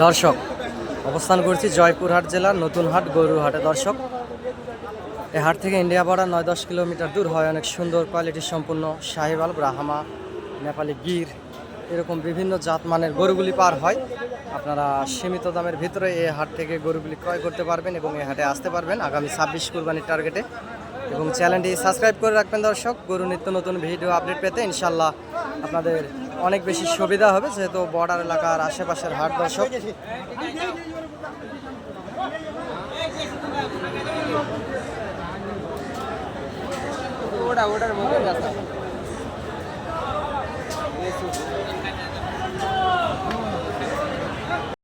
দর্শক, অবস্থান করছি জয়পুরহাট জেলার নতুনহাট গরুহাটে। দর্শক, এই হাট থেকে ইন্ডিয়া বর্ডার 9-10 কিলোমিটার দূর হয়। অনেক সুন্দর কোয়ালিটির সম্পূর্ণ শাহিওয়াল, ব্রাহ্মা, নেপালি গির, এরকম বিভিন্ন জাতমানের গরুগুলি পার হয়। আপনারা সীমিত দামের ভিতরে এই হাট থেকে গরুগুলি ক্রয় করতে পারবেন এবং এই হাটে আসতে পারবেন আগামী 26 কুরবানির টার্গেটে। এবং চ্যানেলটি সাবস্ক্রাইব করে রাখবেন দর্শক, গরু নিত্য নতুন ভিডিও আপডেট পেতে ইনশাল্লাহ আপনাদের অনেক বেশি সুবিধা হবে, যেহেতু বর্ডার এলাকার আশেপাশের হাট। দর্শক,